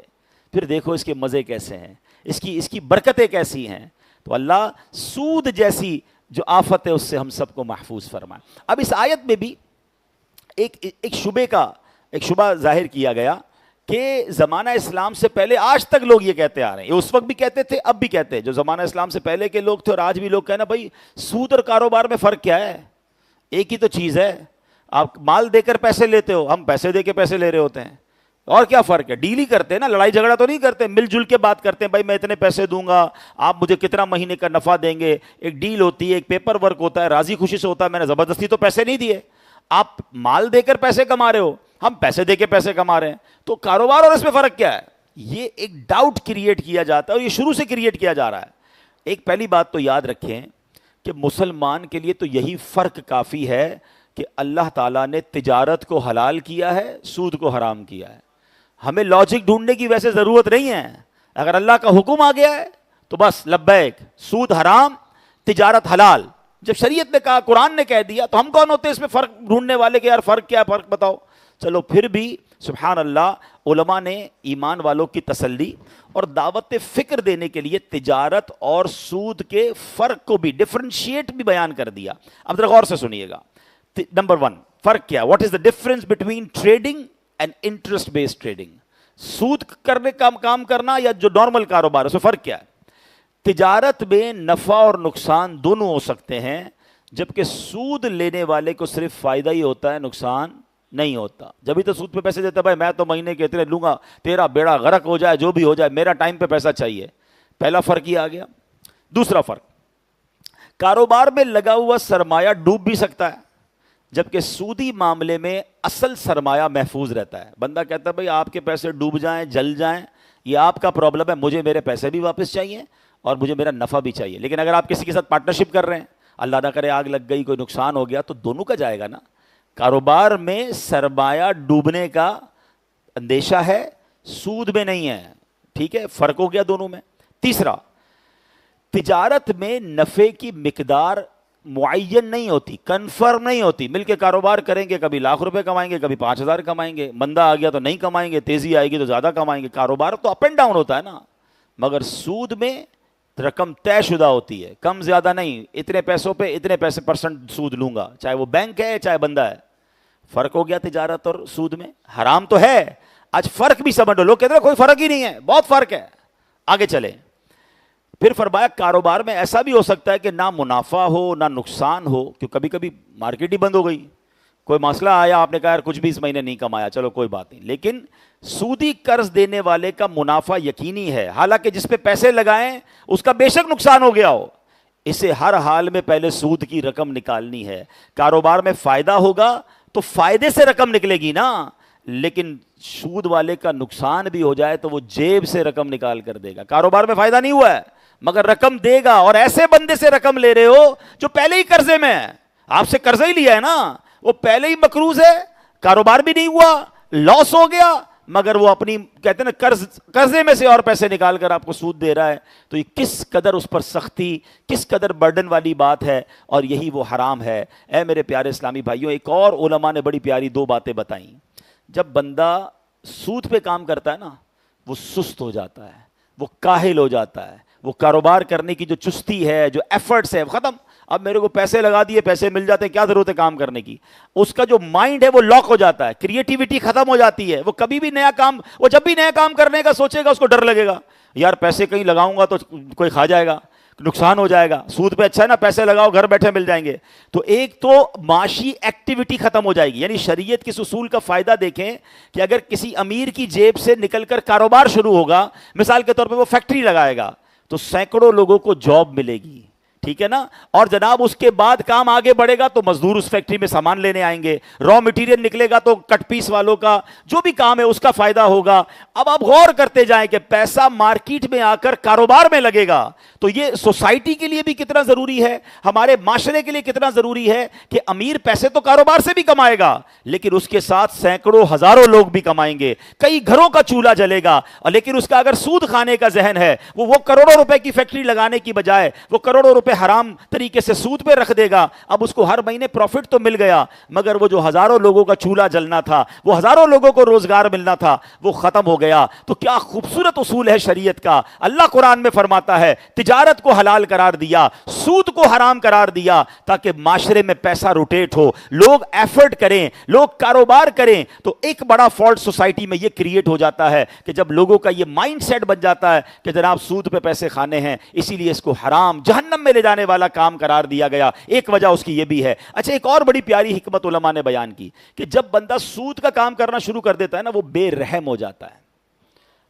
پھر دیکھو اس کے مزے کیسے ہیں، اس کی برکتیں کیسی ہیں. تو اللہ سود جیسی جو آفت ہے اس سے ہم سب کو محفوظ فرمائے. اب اس آیت میں بھی ایک شبہ ظاہر کیا گیا کہ زمانہ اسلام سے پہلے آج تک لوگ یہ کہتے آ رہے ہیں، یہ اس وقت بھی کہتے تھے، اب بھی کہتے ہیں، جو زمانہ اسلام سے پہلے کے لوگ تھے اور آج بھی لوگ کہنا بھائی سود اور کاروبار میں فرق کیا ہے؟ ایک ہی تو چیز ہے، آپ مال دے کر پیسے لیتے ہو، ہم پیسے دے کے پیسے لے رہے ہوتے ہیں، اور کیا فرق ہے؟ ڈیل ہی کرتے ہیں نا، لڑائی جھگڑا تو نہیں کرتے، مل جل کے بات کرتے ہیں، بھائی میں اتنے پیسے دوں گا، آپ مجھے کتنا مہینے کا نفع دیں گے. ایک ڈیل ہوتی ہے، ایک پیپر ورک ہوتا ہے، راضی خوشی سے ہوتا ہے. میں نے زبردستی تو پیسے نہیں دیے، آپ مال دے کر پیسے کما رہے ہو، ہم پیسے دے کے پیسے کما رہے ہیں. تو کاروبار اور اس میں فرق کیا ہے؟ یہ ایک ڈاؤٹ کریٹ کیا جاتا ہے اور یہ شروع سے کریٹ کیا جا رہا ہے. ایک پہلی بات تو یاد رکھیں کہ مسلمان کے لیے تو یہی فرق کافی ہے کہ اللہ تعالیٰ نے تجارت کو حلال کیا ہے، سود کو حرام کیا ہے. ہمیں لاجک ڈھونڈنے کی ویسے ضرورت نہیں ہے، اگر اللہ کا حکم آ گیا ہے تو بس لبیک، سود حرام، تجارت حلال. جب شریعت نے کہا، قرآن نے کہہ دیا، تو ہم کون ہوتے ہیں اس میں فرق ڈھونڈنے والے کہ یار فرق کیا ہے، فرق بتاؤ. چلو پھر بھی سبحان اللہ علماء نے ایمان والوں کی تسلی اور دعوت فکر دینے کے لیے تجارت اور سود کے فرق کو بھی ڈفرینشیٹ بھی بیان کر دیا. اب ذرا غور سے سنیے گا. نمبر 1 فرق کیا، what is the difference between trading and interest based trading? سود کرنے کا کام کرنا یا جو نارمل کاروبار ہے، اس میں فرق کیا ہے؟ تجارت میں نفع اور نقصان دونوں ہو سکتے ہیں، جبکہ سود لینے والے کو صرف فائدہ ہی ہوتا ہے، نقصان نہیں ہوتا. جبھی تو سود پہ پیسے دیتا ہے، بھائی میں تو مہینے کے اتنے لوں گا، تیرا بیڑا غرق ہو جائے جو بھی ہو جائے، میرا ٹائم پہ پیسہ چاہیے. پہلا فرق ہی آ گیا. دوسرا فرق، کاروبار میں لگا ہوا سرمایہ ڈوب بھی سکتا ہے، جبکہ سودی معاملے میں اصل سرمایہ محفوظ رہتا ہے. بندہ کہتا ہے بھائی آپ کے پیسے ڈوب جائیں، جل جائیں، یہ آپ کا پرابلم ہے، مجھے میرے پیسے بھی واپس چاہیے اور مجھے میرا نفع بھی چاہیے. لیکن اگر آپ کسی کے ساتھ پارٹنرشپ کر رہے ہیں، اللہ نہ کرے آگ لگ گئی، کوئی نقصان ہو گیا، تو دونوں کا جائے گا نا. کاروبار میں سرمایہ ڈوبنے کا اندیشہ ہے، سود میں نہیں ہے. ٹھیک ہے، فرق ہو گیا دونوں میں. تیسرا، تجارت میں نفع کی مقدار معین نہیں ہوتی، کنفرم نہیں ہوتی. مل کے کاروبار کریں گے، کبھی لاکھ روپے کمائیں گے، کبھی 5,000 کمائیں گے، مندہ آ گیا تو نہیں کمائیں گے، تیزی آئے گی تو زیادہ کمائیں گے. کاروبار تو اپ اینڈ ڈاؤن ہوتا ہے نا. مگر سود میں رقم طے شدہ ہوتی ہے، کم زیادہ نہیں، اتنے پیسوں پہ اتنے پیسے پرسنٹ سود لوں گا، چاہے وہ بینک ہے چاہے بندہ ہے. فرق ہو گیا تجارت اور سود میں. حرام تو ہے، آج فرق بھی سمجھ لو. لوگ کہتے ہیں کوئی فرق ہی نہیں ہے، بہت فرق ہے. آگے چلیں. پھر فرمایا کاروبار میں ایسا بھی ہو سکتا ہے کہ نہ منافع ہو نہ نقصان ہو، کہ کبھی کبھی مارکیٹ ہی بند ہو گئی، کوئی مسئلہ آیا، آپ نے کہا یار کچھ بھی اس مہینے نہیں کمایا، چلو کوئی بات نہیں. لیکن سودی قرض دینے والے کا منافع یقینی ہے، حالانکہ جس پہ پیسے لگائیں اس کا بے شک نقصان ہو گیا ہو. اسے ہر حال میں پہلے سود کی رقم نکالنی ہے. کاروبار میں فائدہ ہوگا تو فائدے سے رقم نکلے گی نا، لیکن سود والے کا نقصان بھی ہو جائے تو وہ جیب سے رقم نکال کر دے گا. کاروبار میں فائدہ نہیں ہوا ہے مگر رقم دے گا، اور ایسے بندے سے رقم لے رہے ہو جو پہلے ہی قرضے میں ہے. آپ سے قرضہ ہی لیا ہے نا، وہ پہلے ہی مقروض ہے، کاروبار بھی نہیں ہوا، لاس ہو گیا، مگر وہ اپنی کہتے ہیں نا قرضے میں سے اور پیسے نکال کر آپ کو سود دے رہا ہے. تو یہ کس قدر اس پر سختی، کس قدر برڈن والی بات ہے، اور یہی وہ حرام ہے. اے میرے پیارے اسلامی بھائیوں، ایک اور علماء نے بڑی پیاری 2 باتیں بتائیں. جب بندہ سود پہ کام کرتا ہے نا وہ سست ہو جاتا ہے، وہ کاہل ہو جاتا ہے، وہ کاروبار کرنے کی جو چستی ہے، جو ایفرٹس ہے، ختم. اب میرے کو پیسے لگا دیے، پیسے مل جاتے ہیں، کیا ضرورت ہے کام کرنے کی. اس کا جو مائنڈ ہے وہ لاک ہو جاتا ہے، کریٹیوٹی ختم ہو جاتی ہے. وہ کبھی بھی نیا کام، وہ جب بھی نیا کام کرنے کا سوچے گا اس کو ڈر لگے گا، یار پیسے کہیں لگاؤں گا تو کوئی کھا جائے گا، نقصان ہو جائے گا. سود پہ اچھا ہے نا، پیسے لگاؤ گھر بیٹھے مل جائیں گے. تو ایک تو معاشی ایکٹیویٹی ختم ہو جائے گی. یعنی شریعت کے اصول کا فائدہ دیکھیں کہ اگر کسی امیر کی جیب سے نکل کر کاروبار شروع ہوگا، مثال کے طور پہ وہ فیکٹری لگائے گا تو سینکڑوں لوگوں کو جاب ملے گی، ٹھیک ہے نا. اور جناب اس کے بعد کام آگے بڑھے گا تو مزدور اس فیکٹری میں سامان لینے آئیں گے، را مٹیریل نکلے گا تو کٹ پیس والوں کا جو بھی کام ہے اس کا فائدہ ہوگا. اب آپ غور کرتے جائیں کہ پیسہ مارکیٹ میں آ کر کاروبار میں لگے گا تو یہ سوسائٹی کے لیے بھی کتنا ضروری ہے، ہمارے معاشرے کے لیے کتنا ضروری ہے کہ امیر پیسے تو کاروبار سے بھی کمائے گا لیکن اس کے ساتھ سینکڑوں ہزاروں لوگ بھی کمائیں گے، کئی گھروں کا چولہا جلے گا. اور لیکن اس کا اگر سود کھانے کا ذہن ہے، وہ کروڑوں روپے کی فیکٹری لگانے کی بجائے وہ کروڑوں روپے حرام طریقے سے سود پہ رکھ دے گا. اب اس کو ہر مہینے پروفٹ تو مل گیا مگر وہ جو ہزاروں لوگوں کا چولہا جلنا تھا، وہ ہزاروں لوگوں کو روزگار ملنا تھا، وہ ختم ہو گیا. تو کیا خوبصورت اصول ہے شریعت کا. اللہ قرآن میں فرماتا ہے تجارت کو حلال قرار دیا، سود کو حرام قرار دیا تاکہ معاشرے میں پیسہ روٹیٹ ہو، لوگ ایفرٹ کریں، لوگ کاروبار کریں. تو ایک بڑا فالٹ سوسائٹی میں یہ کریٹ ہو جاتا ہے کہ جب لوگوں کا یہ مائنڈ سیٹ بن جاتا ہے کہ جناب سود پہ پیسے کھانے ہیں اسی لیے اس کو حرام جہنم میں لے جانے والا کام قرار دیا گیا. ایک وجہ اس کی یہ بھی ہے. اچھا ایک اور بڑی پیاری حکمت علماء نے بیان کی کہ جب بندہ سود کا کام کرنا شروع کر دیتا ہے نا وہ بے رحم ہو جاتا ہے.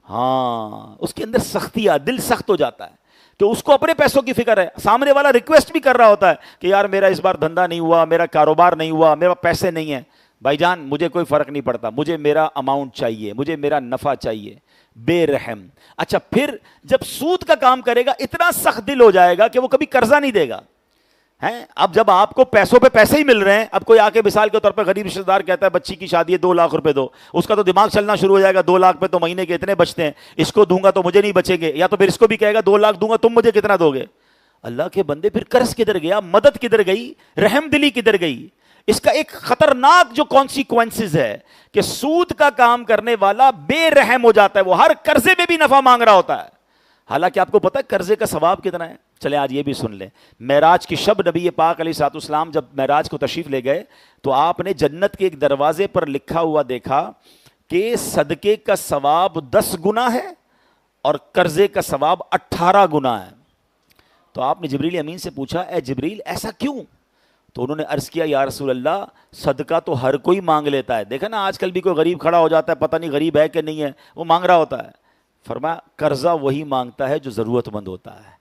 ہاں اس کے اندر سختی آ، دل سخت ہو جاتا ہے کہ اس کو اپنے پیسوں کی فکر ہے. سامنے والا ریکویسٹ بھی کر رہا ہوتا ہے کہ یار میرا اس بار دھندا نہیں ہوا، میرا کاروبار نہیں ہوا، میرا پیسے نہیں ہیں. بھائی جان مجھے کوئی فرق نہیں پڑتا، مجھے میرا اماؤنٹ چاہیے، مجھے میرا نفع چاہیے. بے رحم. اچھا پھر جب سود کا کام کرے گا اتنا سخت دل ہو جائے گا کہ وہ کبھی قرضہ نہیں دے گا. اب جب آپ کو پیسوں پہ پیسے ہی مل رہے ہیں، اب کوئی آ کے مثال کے طور پہ غریب رشتہ دار کہتا ہے بچی کی شادی ہے 2 لاکھ روپے دو، اس کا تو دماغ چلنا شروع ہو جائے گا 2 لاکھ پہ تو مہینے کے اتنے بچتے ہیں، اس کو دوں گا تو مجھے نہیں بچیں گے. یا تو پھر اس کو بھی کہے گا 2 لاکھ دوں گا تم مجھے کتنا دو گے. اللہ کے بندے پھر قرض کدھر گیا، مدد کدھر گئی، رحم دلی کدھر گئی. اس کا ایک خطرناک جو کانسیکوینسز ہے کہ سود کا کام کرنے والا بے رحم ہو جاتا ہے، وہ ہر قرضے میں بھی نفع مانگ رہا ہوتا ہے. حالانکہ آپ کو پتہ ہے قرضے کا ثواب کتنا ہے. چلیں آج یہ بھی سن لیں. معراج کی شب نبی پاک علیہ الصلوۃ والسلام جب معراج کو تشریف لے گئے تو آپ نے جنت کے ایک دروازے پر لکھا ہوا دیکھا کہ صدقے کا ثواب 10 گنا ہے اور قرضے کا ثواب 18 گنا ہے. تو آپ نے جبریل امین سے پوچھا اے جبریل ایسا کیوں؟ تو انہوں نے عرض کیا یا رسول اللہ صدقہ تو ہر کوئی مانگ لیتا ہے. دیکھا نا آج کل بھی کوئی غریب کھڑا ہو جاتا ہے، پتہ نہیں غریب ہے کہ نہیں ہے، وہ مانگ رہا ہوتا ہے. فرمایا قرضہ وہی مانگتا ہے جو ضرورت مند ہوتا ہے،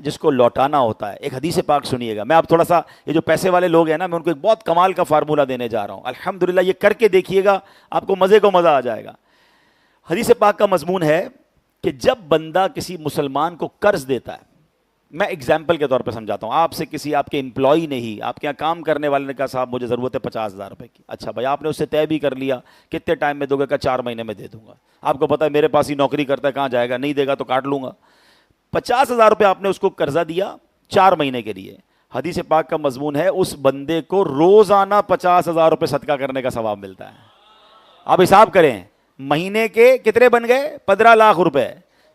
جس کو لوٹانا ہوتا ہے. ایک حدیث پاک سنیے گا. میں اب تھوڑا سا یہ جو پیسے والے لوگ ہیں نا، میں ان کو ایک بہت کمال کا فارمولہ دینے جا رہا ہوں. الحمدللہ یہ کر کے دیکھیے گا آپ کو مزے کو مزہ آ جائے گا. حدیث پاک کا مضمون ہے کہ جب بندہ کسی مسلمان کو قرض دیتا ہے، میں ایگزامپل کے طور پہ سمجھاتا ہوں، آپ سے کسی آپ کے امپلائی نے ہی آپ کے یہاں کام کرنے والے نے کہا صاحب مجھے ضرورت ہے 50,000 روپے کی. اچھا بھائی آپ نے اس سے طے بھی کر لیا کتنے ٹائم میں دو گے؟ کہ 4 مہینے میں دے دوں گا. آپ کو پتا ہے میرے پاس ہی نوکری کرتا ہے، کہاں جائے گا، نہیں دے گا تو کاٹ لوں گا. 50,000 روپے آپ نے اس کو قرضہ دیا 4 مہینے کے لیے. حدیث پاک کا مضمون ہے اس بندے کو روزانہ 50,000 روپے صدقہ کرنے کا ثواب ملتا ہے. آپ حساب کریں مہینے کے کتنے بن گئے؟ 15 لاکھ روپے.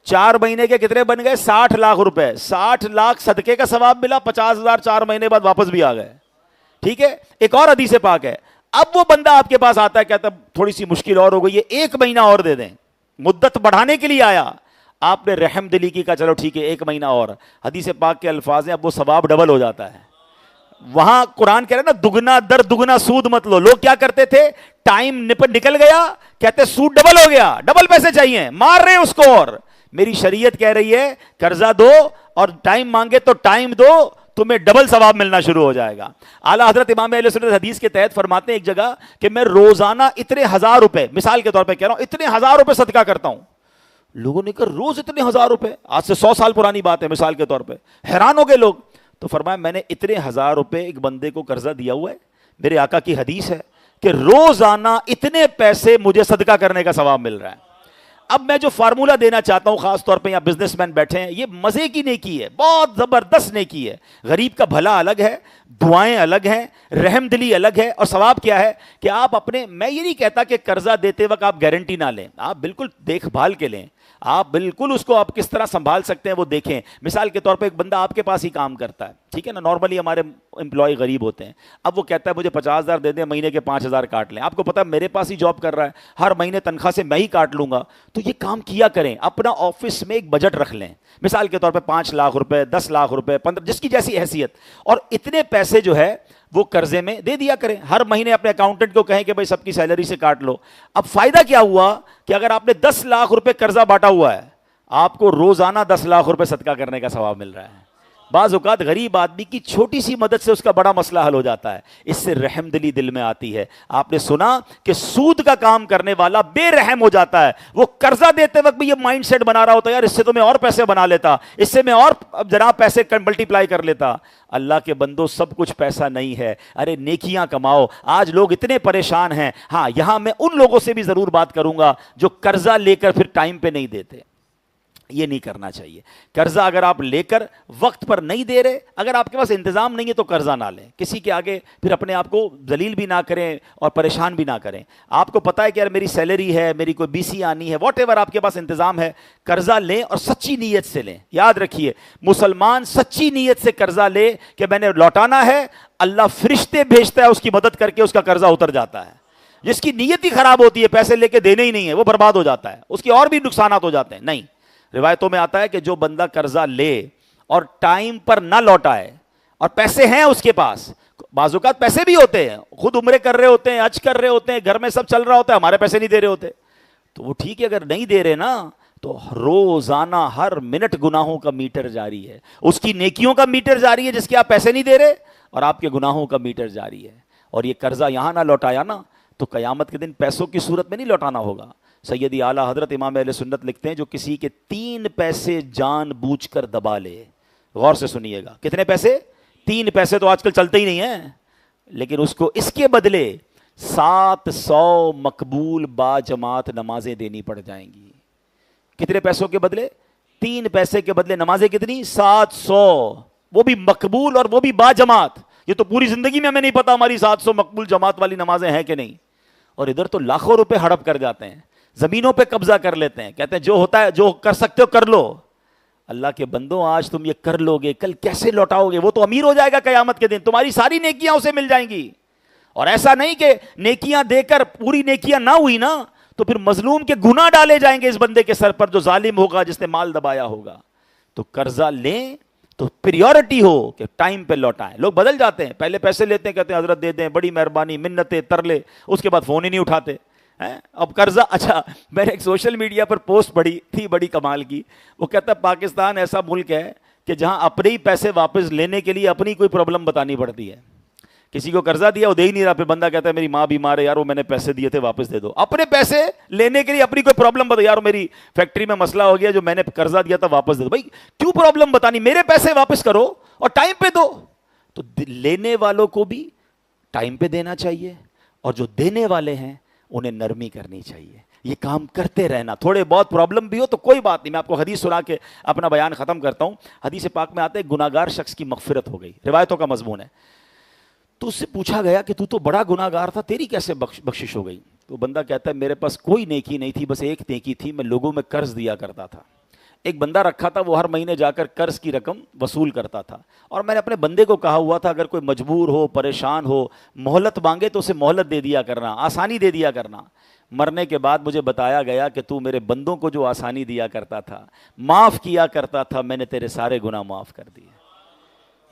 4 مہینے کے کتنے بن گئے؟ 60 لاکھ روپے. 60 لاکھ صدقے کا ثواب ملا، 50,000 4 مہینے بعد واپس بھی آ گئے. ٹھیک ہے. ایک اور حدیث پاک ہے. اب وہ بندہ آپ کے پاس آتا ہے کہتا ہے تھوڑی سی مشکل اور ہو گئی ہے، 1 مہینہ اور دے دیں. مدت بڑھانے کے لیے آیا، آپ نے رحم دلی کی کہا چلو ٹھیک ہے 1 مہینہ اور. حدیث پاک کے الفاظ ہیں اب وہ ثواب ڈبل ہو جاتا ہے. وہاں قرآن کہہ رہے نا دگنا در دگنا سود مت لو. لوگ کیا کرتے تھے، ٹائم نکل گیا کہتے سود ڈبل ہو گیا، ڈبل پیسے چاہیے، مار رہے اس کو. اور میری شریعت کہہ رہی ہے قرضہ دو اور ٹائم مانگے تو ٹائم دو، تمہیں ڈبل ثواب ملنا شروع ہو جائے گا. اعلیٰ حضرت امام اہل سنت حدیث کے تحت فرماتے ہیں ایک جگہ کہ میں روزانہ اتنے 1000 روپے، مثال کے طور پہ کہہ رہا ہوں، اتنے 1000 روپے صدقہ کرتا ہوں. لوگوں نے کہا روز اتنے 1000 روپے؟ آج سے 100 سال پرانی بات ہے مثال کے طور پہ. حیران ہو گئے لوگ. تو فرمایا میں نے اتنے 1000 روپے ایک بندے کو قرضہ دیا ہوا ہے، میرے آقا کی حدیث ہے کہ روزانہ اتنے پیسے مجھے صدقہ کرنے کا ثواب مل رہا ہے. اب میں جو فارمولہ دینا چاہتا ہوں خاص طور پہ یہاں بزنس مین بیٹھے ہیں، یہ مزے کی نیکی ہے، بہت زبردست نیکی ہے. غریب کا بھلا الگ ہے، دعائیں الگ ہیں، رحم دلی الگ ہے. اور ثواب کیا ہے کہ آپ اپنے، میں یہ نہیں کہتا کہ قرضہ دیتے وقت آپ گارنٹی نہ لیں، آپ بالکل دیکھ بھال کے لیں، آپ بالکل اس کو آپ کس طرح سنبھال سکتے ہیں وہ دیکھیں. مثال کے طور پہ ایک بندہ آپ کے پاس ہی کام کرتا ہے، ٹھیک ہے نا، نارملی ہمارے امپلائی غریب ہوتے ہیں. اب وہ کہتا ہے مجھے 50,000 دے دیں، مہینے کے 5,000 کاٹ لیں. آپ کو پتا ہے میرے پاس ہی جاب کر رہا ہے، ہر مہینے تنخواہ سے میں ہی کاٹ لوں گا. تو یہ کام کیا کریں، اپنا آفس میں ایک بجٹ رکھ لیں. مثال کے طور پہ 5 لاکھ روپے، 10 لاکھ روپے، 15، جس کی جیسی حیثیت، اور اتنے پیسے جو ہے وہ قرضے میں دے دیا کریں. ہر مہینے اپنے اکاؤنٹنٹ کو کہیں کہ بھائی سب کی سیلری سے کاٹ لو. اب فائدہ کیا ہوا کہ اگر آپ نے 10 لاکھ روپے قرضہ بانٹا ہوا ہے، آپ کو روزانہ 10 لاکھ روپے صدقہ کرنے کا ثواب مل رہا ہے. بعض اوقات غریب آدمی کی چھوٹی سی مدد سے اس کا بڑا مسئلہ حل ہو جاتا ہے. اس سے رحم دلی دل میں آتی ہے. آپ نے سنا کہ سود کا کام کرنے والا بے رحم ہو جاتا ہے. وہ قرضہ دیتے وقت بھی یہ مائنڈ سیٹ بنا رہا ہوتا ہے، یار اس سے تو میں اور پیسے بنا لیتا، اس سے میں اور جناب پیسے ملٹیپلائی کر لیتا. اللہ کے بندو، سب کچھ پیسہ نہیں ہے، ارے نیکیاں کماؤ. آج لوگ اتنے پریشان ہیں. ہاں، یہاں میں ان لوگوں سے بھی ضرور بات کروں گا جو قرضہ لے کر پھر ٹائم پہ نہیں دیتے. یہ نہیں کرنا چاہیے. قرضہ اگر آپ لے کر وقت پر نہیں دے رہے، اگر آپ کے پاس انتظام نہیں ہے تو قرضہ نہ لیں. کسی کے آگے پھر اپنے آپ کو ذلیل بھی نہ کریں اور پریشان بھی نہ کریں. آپ کو پتہ ہے کہ یار میری سیلری ہے، میری کوئی بی سی آنی ہے، واٹ ایور آپ کے پاس انتظام ہے، قرضہ لیں اور سچی نیت سے لیں. یاد رکھیے، مسلمان سچی نیت سے قرضہ لے کہ میں نے لوٹانا ہے، اللہ فرشتے بھیجتا ہے اس کی مدد کر کے، اس کا قرضہ اتر جاتا ہے. جس کی نیت ہی خراب ہوتی ہے، پیسے لے کے دینے ہی نہیں ہے، وہ برباد ہو جاتا ہے، اس کی اور بھی نقصانات ہو جاتے ہیں. نہیں، روایتوں میں آتا ہے کہ جو بندہ قرضہ لے اور ٹائم پر نہ لوٹائے اور پیسے ہیں اس کے پاس، بعض اوقات پیسے بھی ہوتے ہیں، خود عمرے کر رہے ہوتے ہیں، حج کر رہے ہوتے ہیں، گھر میں سب چل رہا ہوتا ہے، ہمارے پیسے نہیں دے رہے ہوتے، تو وہ ٹھیک ہے. اگر نہیں دے رہے نا تو روزانہ ہر منٹ گناہوں کا میٹر جاری ہے. اس کی نیکیوں کا میٹر جاری ہے جس کے آپ پیسے نہیں دے رہے، اور آپ کے گناہوں کا میٹر جاری ہے. اور یہ قرضہ یہاں نہ لوٹایا نا تو قیامت کے دن پیسوں کی صورت میں نہیں لوٹانا ہوگا. سیدی اعلیٰ حضرت امام اہل سنت لکھتے ہیں جو کسی کے 3 پیسے جان بوجھ کر دبا لے، غور سے سنیے گا، کتنے پیسے؟ 3 پیسے تو آج کل چلتے ہی نہیں ہیں، لیکن اس کو اس کے بدلے 700 مقبول با جماعت نمازیں دینی پڑ جائیں گی. کتنے پیسوں کے بدلے؟ 3 پیسے کے بدلے نمازیں کتنی؟ 700، وہ بھی مقبول اور وہ بھی با جماعت. یہ تو پوری زندگی میں ہمیں نہیں پتا ہماری 700 مقبول جماعت والی نمازیں ہیں کہ نہیں. اور ادھر تو لاکھوں روپے ہڑپ کر جاتے ہیں، زمینوں پہ قبضہ کر لیتے ہیں، کہتے ہیں جو ہوتا ہے، جو کر سکتے ہو کر لو. اللہ کے بندوں، آج تم یہ کر لو گے، کل کیسے لوٹاؤ گے؟ وہ تو امیر ہو جائے گا قیامت کے دن، تمہاری ساری نیکیاں اسے مل جائیں گی. اور ایسا نہیں کہ نیکیاں دے کر پوری نیکیاں نہ ہوئی نا تو پھر مظلوم کے گناہ ڈالے جائیں گے اس بندے کے سر پر جو ظالم ہوگا، جس نے مال دبایا ہوگا. تو قرضہ لیں تو پریورٹی ہو کہ ٹائم پہ لوٹائیں. لوگ بدل جاتے ہیں، پہلے پیسے لیتے ہیں، کہتے ہیں حضرت دے دیں، بڑی مہربانی، منتیں، ترلے، اس کے بعد فون ہی نہیں اٹھاتے. اب قرضہ، اچھا میں نے ایک سوشل میڈیا پر پوسٹ پڑھی تھی بڑی کمال کی. وہ کہتا ہے پاکستان ایسا ملک ہے کہ جہاں اپنے ہی پیسے واپس لینے کے لیے اپنی کوئی پرابلم بتانی پڑتی ہے. کسی کو قرضہ دیا وہ دے ہی نہیں رہا، پھر بندہ کہتا ہے میری ماں بیمار ہے، یار وہ میں نے پیسے دیے تھے واپس دے دو. اپنے پیسے لینے کے لیے اپنی کوئی پرابلم بتا، یار میری فیکٹری میں مسئلہ ہو گیا، جو میں نے قرضہ دیا تھا واپس دے دو. بھائی کیوں پرابلم بتانی؟ میرے پیسے واپس کرو اور ٹائم پہ دو. تو لینے والوں کو بھی ٹائم پہ دینا چاہیے، اور جو دینے والے ہیں انہیں نرمی کرنی چاہیے. یہ کام کرتے رہنا. تھوڑے بہت پرابلم بھی ہو تو کوئی بات نہیں. میں آپ کو حدیث سنا کے اپنا بیان ختم کرتا ہوں. حدیث پاک میں آتا ہے گناہگار شخص کی مغفرت ہو گئی، روایتوں کا مضمون ہے. تو اس سے پوچھا گیا کہ تو بڑا گناہگار تھا، تیری کیسے بخشش ہو گئی؟ تو بندہ کہتا ہے میرے پاس کوئی نیکی نہیں تھی، بس ایک نیکی تھی، میں لوگوں میں قرض دیا کرتا تھا. ایک بندہ رکھا تھا، وہ ہر مہینے جا کر قرض کی رقم وصول کرتا تھا. اور میں نے اپنے بندے کو کہا ہوا تھا اگر کوئی مجبور ہو، پریشان ہو، مہلت مانگے تو اسے مہلت دے دیا کرنا، آسانی دے دیا کرنا. مرنے کے بعد مجھے بتایا گیا کہ تو میرے بندوں کو جو آسانی دیا کرتا تھا، معاف کیا کرتا تھا، میں نے تیرے سارے گناہ معاف کر دیے.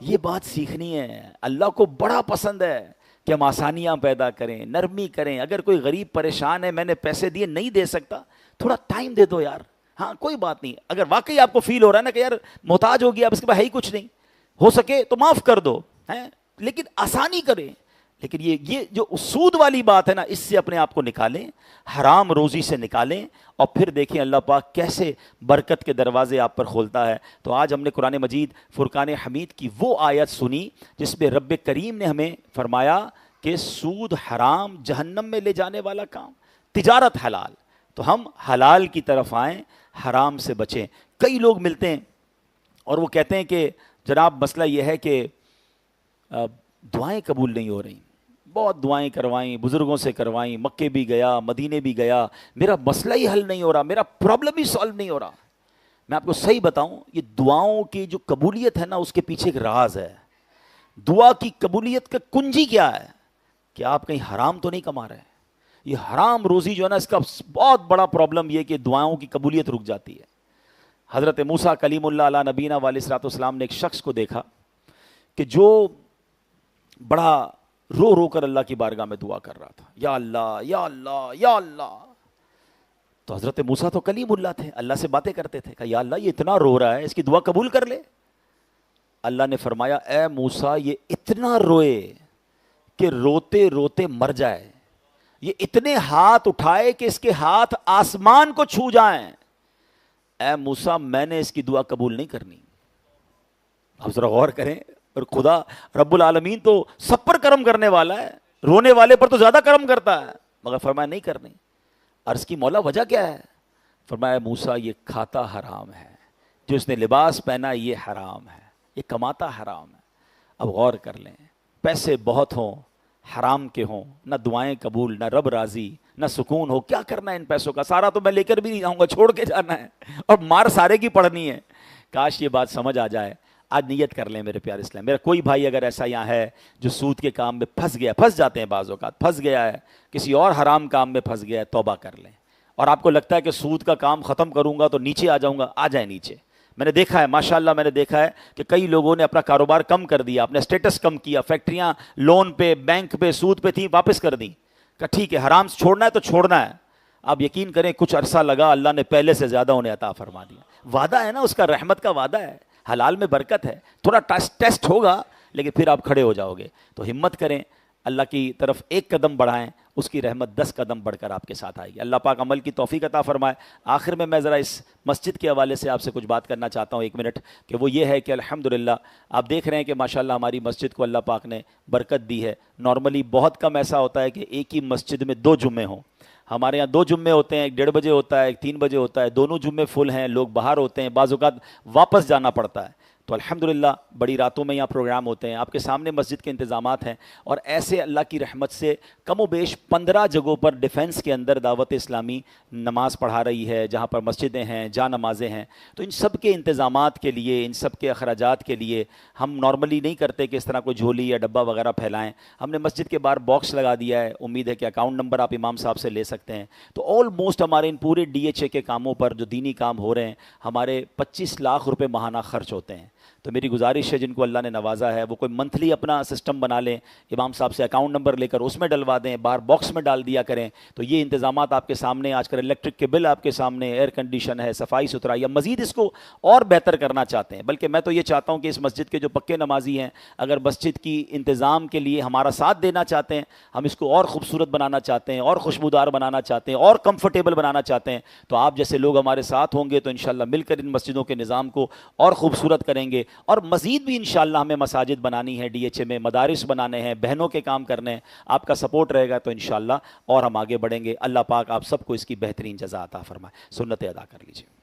یہ بات سیکھنی ہے. اللہ کو بڑا پسند ہے کہ ہم آسانیاں پیدا کریں، نرمی کریں. اگر کوئی غریب پریشان ہے، میں نے پیسے دیے نہیں دے سکتا، تھوڑا ٹائم دے دو یار. ہاں کوئی بات نہیں. اگر واقعی آپ کو فیل ہو رہا ہے نا کہ یار محتاج ہو گیا، اب اس کے بعد ہے ہی کچھ نہیں، ہو سکے تو معاف کر دو، لیکن آسانی کریں. لیکن یہ جو سود والی بات ہے نا، اس سے اپنے آپ کو نکالیں، حرام روزی سے نکالیں، اور پھر دیکھیں اللہ پاک کیسے برکت کے دروازے آپ پر کھولتا ہے. تو آج ہم نے قرآن مجید فرقان حمید کی وہ آیت سنی جس میں رب کریم نے ہمیں فرمایا کہ سود حرام، جہنم میں لے جانے والا کام، تجارت حلال. تو ہم حلال کی طرف آئیں، حرام سے بچیں. کئی لوگ ملتے ہیں اور وہ کہتے ہیں کہ جناب مسئلہ یہ ہے کہ دعائیں قبول نہیں ہو رہی، بہت دعائیں کروائیں، بزرگوں سے کروائیں، مکے بھی گیا، مدینے بھی گیا، میرا مسئلہ ہی حل نہیں ہو رہا، میرا پرابلم ہی سالو نہیں ہو رہا. میں آپ کو صحیح بتاؤں، یہ دعاؤں کی جو قبولیت ہے نا، اس کے پیچھے ایک راز ہے. دعا کی قبولیت کا کنجی کیا ہے کہ آپ کہیں حرام تو نہیں کما رہے. یہ حرام روزی جو ہے نا، اس کا بہت بڑا پرابلم یہ کہ دعاؤں کی قبولیت رک جاتی ہے. حضرت موسیٰ کلیم اللہ علیہ نبینا علیہ الصلوۃ والسلام نے ایک شخص کو دیکھا کہ جو بڑا رو رو کر اللہ کی بارگاہ میں دعا کر رہا تھا، یا اللہ یا اللہ یا اللہ. تو حضرت موسیٰ تو کلیم اللہ تھے، اللہ سے باتیں کرتے تھے. کہا یا اللہ یہ اتنا رو رہا ہے، اس کی دعا قبول کر لے. اللہ نے فرمایا اے موسیٰ یہ اتنا روئے کہ روتے روتے مر جائے، یہ اتنے ہاتھ اٹھائے کہ اس کے ہاتھ آسمان کو چھو جائیں. اے موسیٰ میں نے اس کی دعا قبول نہیں کرنی. اب ذرا غور کریں، اور خدا رب العالمین تو سب پر کرم کرنے والا ہے، رونے والے پر تو زیادہ کرم کرتا ہے، مگر فرمایا نہیں کرنی. عرض کی مولا وجہ کیا ہے؟ فرمایا موسیٰ یہ کھاتا حرام ہے، جو اس نے لباس پہنا یہ حرام ہے، یہ کماتا حرام ہے. اب غور کر لیں، پیسے بہت ہوں، حرام کے ہوں، نہ دعائیں قبول، نہ رب راضی، نہ سکون ہو. کیا کرنا ہے ان پیسوں کا؟ سارا تو میں لے کر بھی نہیں جاؤں گا، چھوڑ کے جانا ہے، اور مار سارے کی پڑنی ہے. کاش یہ بات سمجھ آ جائے. آج نیت کر لیں میرے پیارے اسلام. میرا کوئی بھائی اگر ایسا یہاں ہے جو سود کے کام میں پھنس جاتے ہیں، بعض اوقات پھنس گیا ہے، کسی اور حرام کام میں پھنس گیا ہے، توبہ کر لیں. اور آپ کو لگتا ہے کہ سود کا کام ختم کروں گا تو نیچے آ جاؤں گا، آ جائیں نیچے. میں نے دیکھا ہے ماشاءاللہ، میں نے دیکھا ہے کہ کئی لوگوں نے اپنا کاروبار کم کر دیا، اپنے اسٹیٹس کم کیا، فیکٹریاں لون پہ، بینک پہ، سود پہ تھیں، واپس کر دیں. کہ ٹھیک ہے حرام چھوڑنا ہے تو چھوڑنا ہے. آپ یقین کریں کچھ عرصہ لگا، اللہ نے پہلے سے زیادہ انہیں عطا فرما دیا. وعدہ ہے نا اس کا، رحمت کا وعدہ ہے، حلال میں برکت ہے. تھوڑا ٹیسٹ ہوگا لیکن پھر آپ کھڑے ہو جاؤ گے. تو ہمت کریں، اللہ کی طرف ایک قدم بڑھائیں، اس کی رحمت 10 قدم بڑھ کر آپ کے ساتھ آئے گی. اللہ پاک عمل کی توفیق عطا فرمائے. آخر میں ذرا اس مسجد کے حوالے سے آپ سے کچھ بات کرنا چاہتا ہوں 1 منٹ، کہ وہ یہ ہے کہ الحمدللہ آپ دیکھ رہے ہیں کہ ماشاءاللہ ہماری مسجد کو اللہ پاک نے برکت دی ہے. نارملی بہت کم ایسا ہوتا ہے کہ ایک ہی مسجد میں 2 جمعے ہوں. ہمارے یہاں 2 جمعے ہوتے ہیں، ایک 1:30 بجے ہوتا ہے، ایک 3 بجے ہوتا ہے. دونوں جمعے فل ہیں، لوگ باہر ہوتے ہیں، بعض اوقات واپس جانا پڑتا ہے. تو الحمدللہ بڑی راتوں میں یہاں پروگرام ہوتے ہیں. آپ کے سامنے مسجد کے انتظامات ہیں، اور ایسے اللہ کی رحمت سے کم و بیش 15 جگہوں پر ڈیفنس کے اندر دعوت اسلامی نماز پڑھا رہی ہے، جہاں پر مسجدیں ہیں، جا نمازیں ہیں. تو ان سب کے انتظامات کے لیے، ان سب کے اخراجات کے لیے ہم نارملی نہیں کرتے کہ اس طرح کوئی جھولی یا ڈبہ وغیرہ پھیلائیں. ہم نے مسجد کے باہر باکس لگا دیا ہے. امید ہے کہ اکاؤنٹ نمبر آپ امام صاحب سے لے سکتے ہیں. تو آلموسٹ ہمارے ان پورے DHA کے کاموں پر جو دینی کام ہو رہے ہیں، ہمارے 25 لاکھ روپے ماہانہ خرچ ہوتے ہیں. تو میری گزارش ہے جن کو اللہ نے نوازا ہے وہ کوئی منتھلی اپنا سسٹم بنا لیں، امام صاحب سے اکاؤنٹ نمبر لے کر اس میں ڈلوا دیں، باہر باکس میں ڈال دیا کریں. تو یہ انتظامات آپ کے سامنے، آج کل الیکٹرک کے بل آپ کے سامنے، ایئر کنڈیشن ہے، صفائی ستھرائی، یا مزید اس کو اور بہتر کرنا چاہتے ہیں. بلکہ میں تو یہ چاہتا ہوں کہ اس مسجد کے جو پکے نمازی ہیں، اگر مسجد کی انتظام کے لیے ہمارا ساتھ دینا چاہتے ہیں، ہم اس کو اور خوبصورت بنانا چاہتے ہیں، اور خوشبودار بنانا چاہتے ہیں، اور کمفرٹیبل بنانا چاہتے ہیں، تو آپ جیسے لوگ ہمارے ساتھ ہوں گے تو انشاءاللہ مل کر ان مسجدوں کے نظام کو اور خوبصورت کریں گے. اور مزید بھی انشاءاللہ ہمیں مساجد بنانی ہے، DHA میں مدارس بنانے ہیں، بہنوں کے کام کرنے ہیں. آپ کا سپورٹ رہے گا تو انشاءاللہ اور ہم آگے بڑھیں گے. اللہ پاک آپ سب کو اس کی بہترین جزا عطا فرمائے. سنت ادا کر لیجیے.